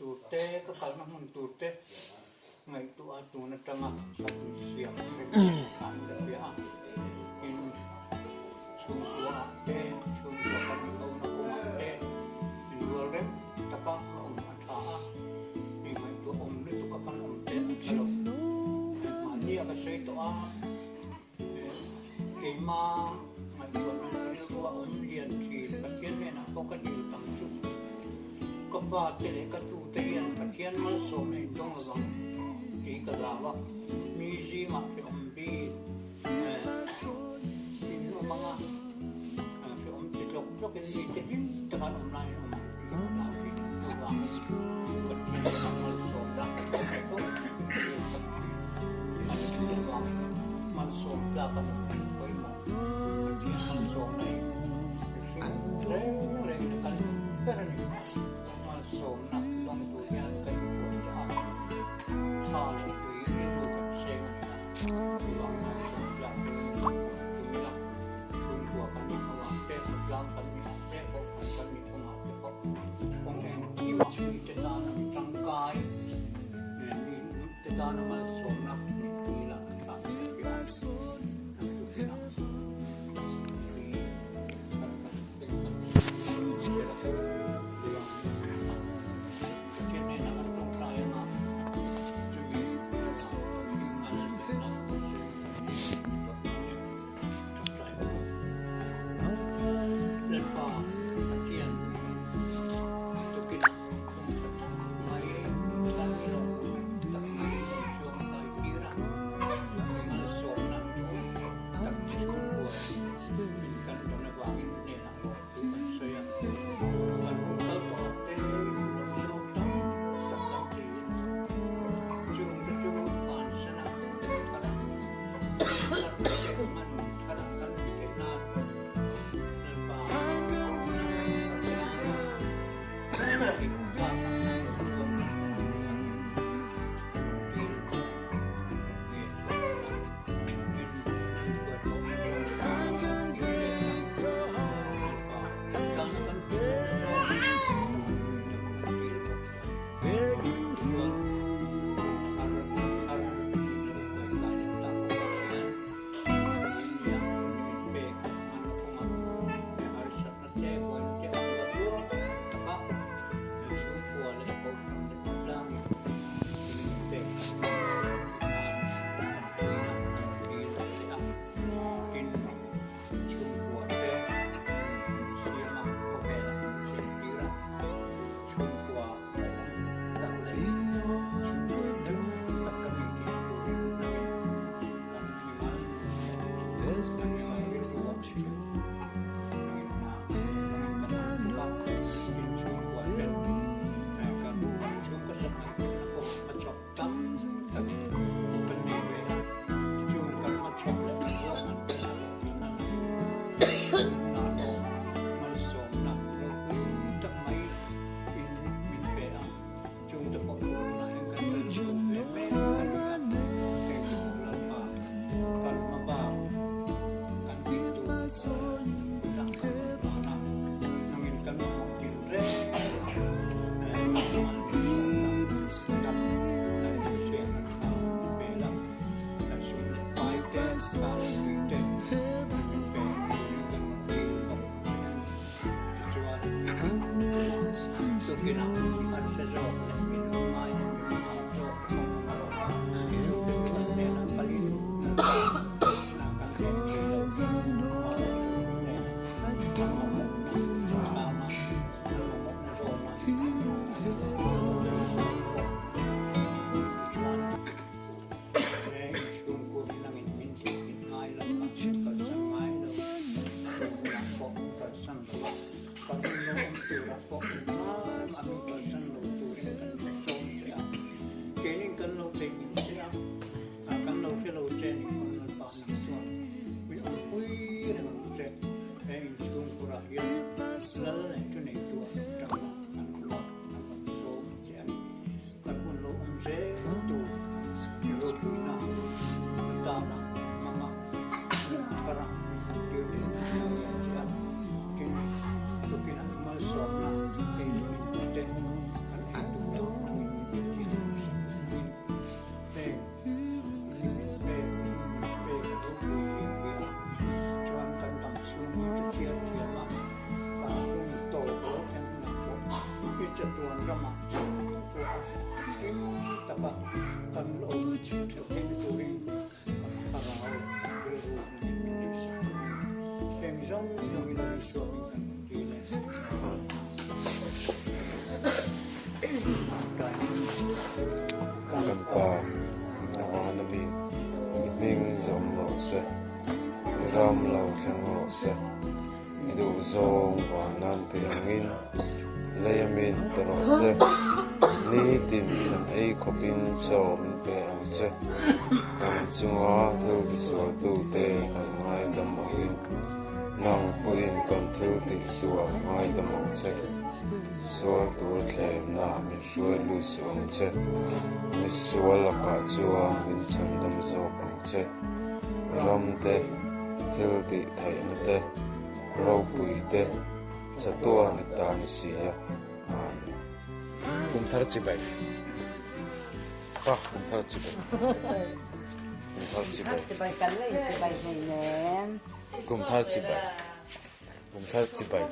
tute ka kalma mun tute ngai tu atu na tama satu siang kan dia in suwa te suwa kan kau na ko te luar re taka om atha ni mai tu om ni tu ka kan om te kalau mani aka sei to a ke ma mai tu na tu om lian thi ka kien ne na ko ka ni tam chu ka ba te le ka tu te yan ka kien mal so nei tong lo thì cái là vậy, mi gì mà phải ông đi, thì nó mang à, phải ông chỉ lục cho cái gì cái gì, tất cả hôm nay ông làm thì tôi làm, vật chất là một số các cái tốt, mà chúng tôi làm, mà số là các cái với một, chỉ một số này, thì đấy cái cái cái này, mà số nặng trong tuổi nhà cái tuổi già. Họ lại tùy riêng của các xe thì bọn nó cũng làm tùy là thường của các những họ xe một làm các những xe có các những công học có con em khi mà đi trên đó nó bị trăng cay nên trên đó nó mà xuống nặng tùy là các những cái drama kim tapa kan lo chu kim tu ri para em giống như là số mình kan pa nawan mi ning zom lo se ram lo thang lo se idu zong wa nan te angin leyamin te lo se ni tin kan ei khopin chaw min pe ang che kan chunga thu ti so tu te kan ngai dam angin nang puin kan thu ti suwa ngai dam ang che suwa tu tle na mi suwa lu suang che mi suwa la ka chuang min chan dam zo ang che ram te thil ti thai na te ro pui te chatua ni ta ni si ya kum thar chi bai pa kum thar chi bai kum thar chi bai Tibai kalai, tibai nenen. kum thar chi bai